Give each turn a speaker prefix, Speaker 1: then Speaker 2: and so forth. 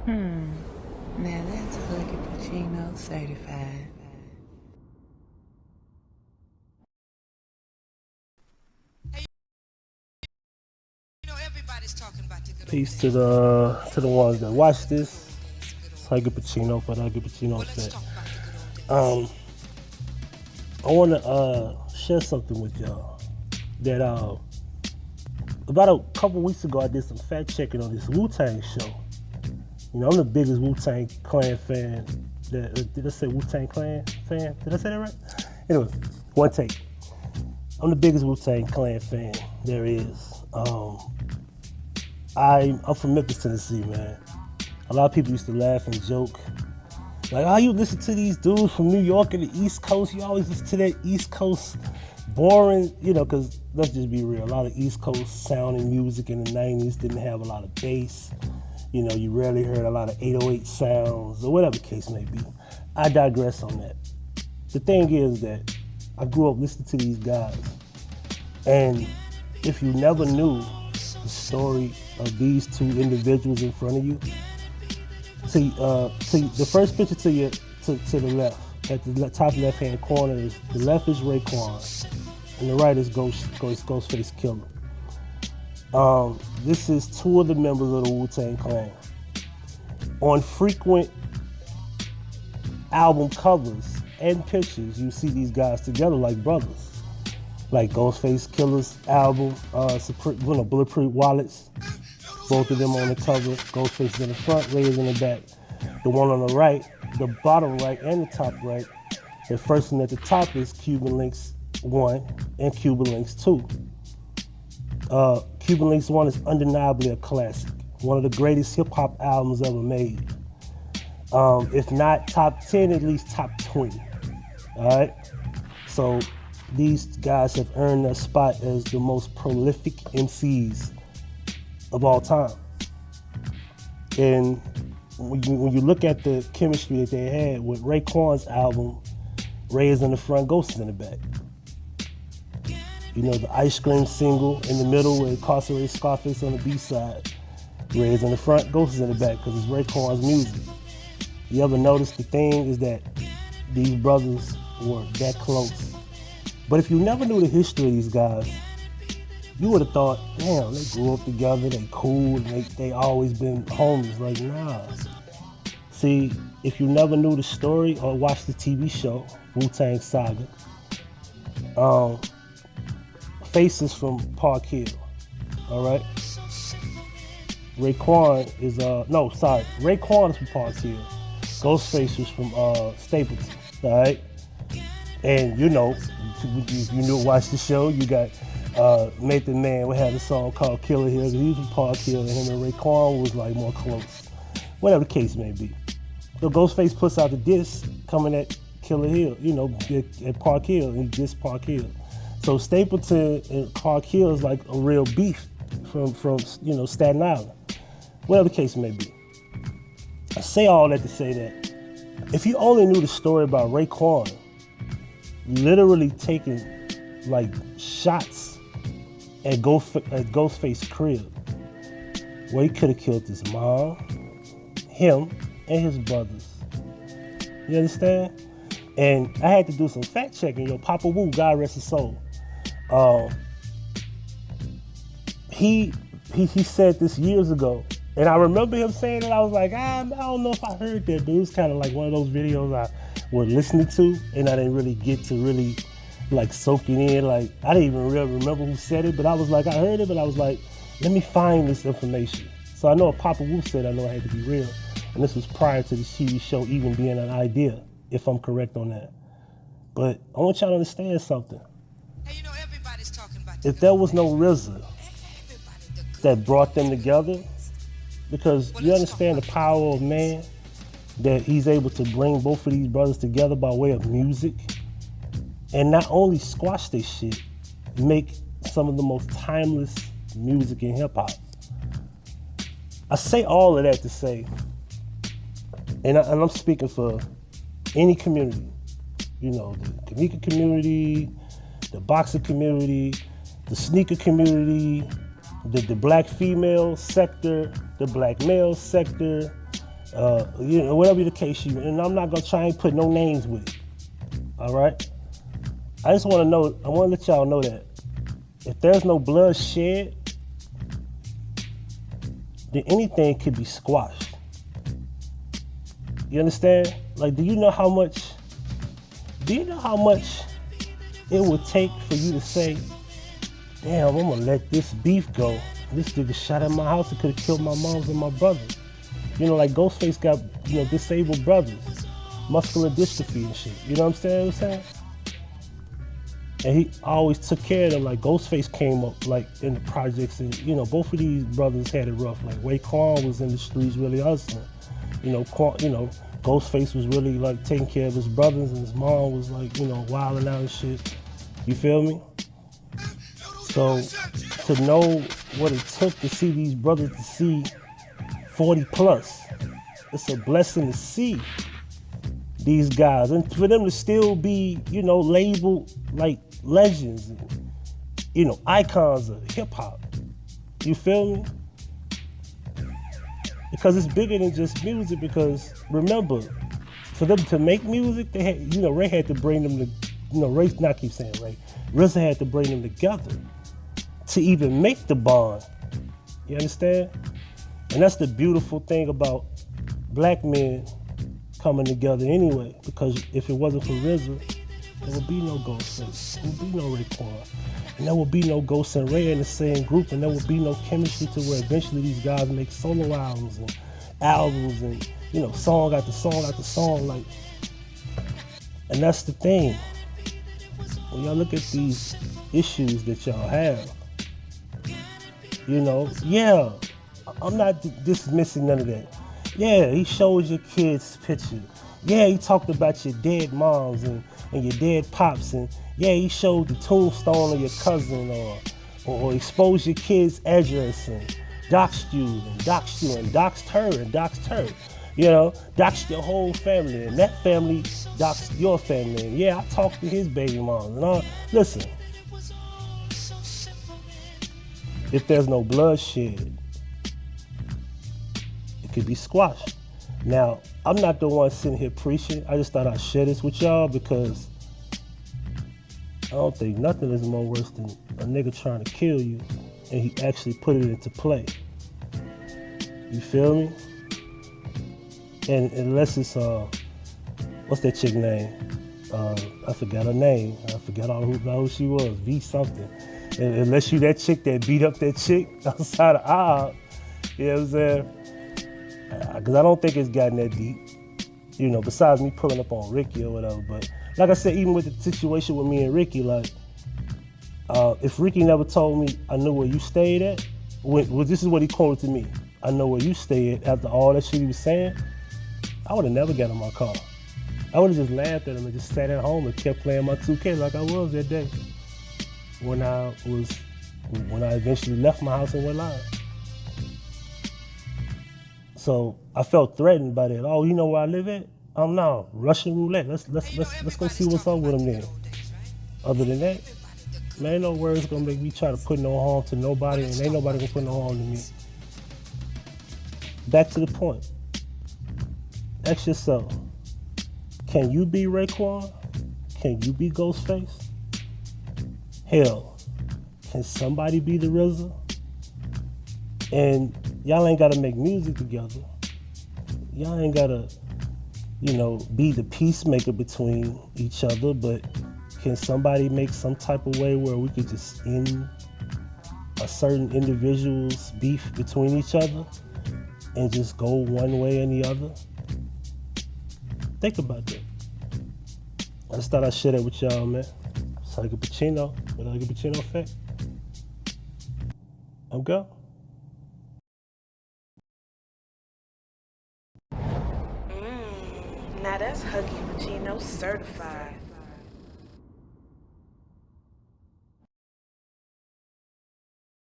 Speaker 1: Now that's Huggie Pacino certified.
Speaker 2: Peace to the ones that watch this. It's Huggie Pacino for the Huggie Pacino set. I want to share something with y'all that about a couple weeks ago I did some fact checking on this Wu-Tang show. You know, I'm the biggest Wu-Tang Clan fan. Did I say Wu-Tang Clan fan? Did I say that right? Anyway, one take. I'm the biggest Wu-Tang Clan fan there is. I'm from Memphis, Tennessee, man. A lot of people used to laugh and joke. Like, oh, you listen to these dudes from New York and the East Coast, you always listen to that East Coast boring, you know, because let's just be real, a lot of East Coast sounding music in the 90s didn't have a lot of bass. You know, you rarely heard a lot of 808 sounds or whatever the case may be. I digress on that. The thing is that I grew up listening to these guys, and if you never knew the story of these two individuals in front of you, to the first picture to the left, at the top left hand corner, is the left is Raekwon, and the right is Ghostface Killah. This is two of the members of the Wu-Tang Clan. On frequent album covers and pictures, you see these guys together like brothers. Like Ghostface Killah's album, Bulletproof Wallets. Both of them on the cover. Ghostface in the front, Ray's in the back. The one on the right, the bottom right and the top right. The first one at the top is Cuban Links 1 and Cuban Links 2. Cuban Links 1 is undeniably a classic. One of the greatest hip-hop albums ever made. If not top 10, at least top 20. All right? So these guys have earned their spot as the most prolific MCs of all time. And when you look at the chemistry that they had with Raekwon's album, Ray is in the front, Ghost is in the back. You know, the Ice Cream single in the middle with Incarcerated Scarface on the B-side. Ray is in the front, Ghost is in the back, because it's Raekwon's music. You ever notice the thing is that these brothers were that close. But if you never knew the history of these guys, you would have thought, damn, they grew up together, they cool, and they always been homies. Like, nah. See, if you never knew the story or watched the TV show, Wu-Tang Saga, Face is from Park Hill, all right? Raekwon is, Raekwon is from Park Hill. Ghostface is from Stapleton, all right? And you know, if you watch the show, you got Nathan Man, we had a song called Killah Hill. He was from Park Hill, and him and Raekwon was like more close. Whatever the case may be. So Ghostface puts out the disc coming at Killah Hill, you know, at Park Hill, and he dissed Park Hill. So Stapleton and Park Hill is like a real beef from you know, Staten Island. Whatever the case may be. I say all that to say that if you only knew the story about Raekwon literally taking like shots at Ghostface's crib, where he could have killed his mom, him, and his brothers. You understand? And I had to do some fact checking. Yo, Papa Wu, God rest his soul. He said this years ago, and I remember him saying it. I was like, I don't know if I heard that, but it was kind of like one of those videos I was listening to, and I didn't really get to really like soak it in. Like, I didn't even really remember who said it, but I was like, I heard it, but I was like, let me find this information. So I know what Papa Wu said, I know it had to be real. And this was prior to the TV show even being an idea, if I'm correct on that. But I want y'all to understand something.
Speaker 3: Hey, you know, everybody's talking about
Speaker 2: if there was no RZA that brought them together, because you understand the power of man, that he's able to bring both of these brothers together by way of music, and not only squash this shit, make some of the most timeless music in hip hop. I say all of that to say, and I'm speaking for any community, you know, the Kamika community, the boxer community, the sneaker community, the black female sector, the black male sector, Whatever the case you, and I'm not gonna try and put no names with it. All right. I just want to know. I want to let y'all know that if there's no blood shed, then anything could be squashed. You understand? Like, do you know how much it would take for you to say, damn, I'm gonna let this beef go. This nigga shot at my house and could have killed my moms and my brother. Like Ghostface got, disabled brothers, muscular dystrophy and shit. You know what I'm saying? And he always took care of them. Like Ghostface came up like in the projects, and both of these brothers had it rough. Like Raekwon was in the streets really hustling. Ghostface was really like taking care of his brothers, and his mom was like, wilding out and shit. You feel me? So to know what it took to see these brothers to see 40 plus, it's a blessing to see these guys, and for them to still be, labeled like legends, and, icons of hip hop. You feel me? Because it's bigger than just music. Because remember, for them to make music, they had, Ray had to bring them to, Ray, not keep saying Ray, RZA had to bring them together to even make the bond. You understand? And that's the beautiful thing about black men coming together anyway, because if it wasn't for RZA, there would be no Ghostface, there would be no Raekwon, and there would be no Ghost and Ray in the same group, and there would be no chemistry to where eventually these guys make solo albums and song after song after song, like. And that's the thing. When y'all look at these issues that y'all have, yeah, I'm not dismissing none of that. Yeah, he shows your kids' picture. Yeah, he talked about your dead moms and your dead pops, and yeah, he showed the tombstone of your cousin, or exposed your kid's address and doxed you and doxed her and doxed her. Doxed your whole family, and that family doxed your family. And yeah, I talked to his baby moms and all. Listen, if there's no bloodshed, it could be squashed. Now, I'm not the one sitting here preaching. I just thought I'd share this with y'all, because I don't think nothing is more worse than a nigga trying to kill you and he actually put it into play. You feel me? And unless it's, what's that chick name? I forgot her name. I forgot who she was, V something. And unless you that chick that beat up that chick outside of aisle, you know what I'm saying? Because I don't think it's gotten that deep, besides me pulling up on Ricky or whatever. But like I said, even with the situation with me and Ricky, like, if Ricky never told me I knew where you stayed at, this is what he quoted to me, I know where you stay at, after all that shit he was saying, I would have never got in my car. I would have just laughed at him and just sat at home and kept playing my 2K like I was that day when I eventually left my house and went live. So I felt threatened by that. Oh, you know where I live at? No, Russian roulette. Let's go see what's up with him then. Other than that, man, ain't no words gonna make me try to put no harm to nobody, and ain't nobody gonna put no harm to me. Back to the point. Ask yourself, can you be Raekwon? Can you be Ghostface? Hell, can somebody be the RZA? And y'all ain't gotta make music together. Y'all ain't gotta, be the peacemaker between each other, but can somebody make some type of way where we could just end a certain individual's beef between each other and just go one way and the other? Think about that. I just thought I'd share that with y'all, man. It's Huggie Pacino, with Huggie Pacino Effect. I'm go.
Speaker 1: Now that's Huggie Pacino certified.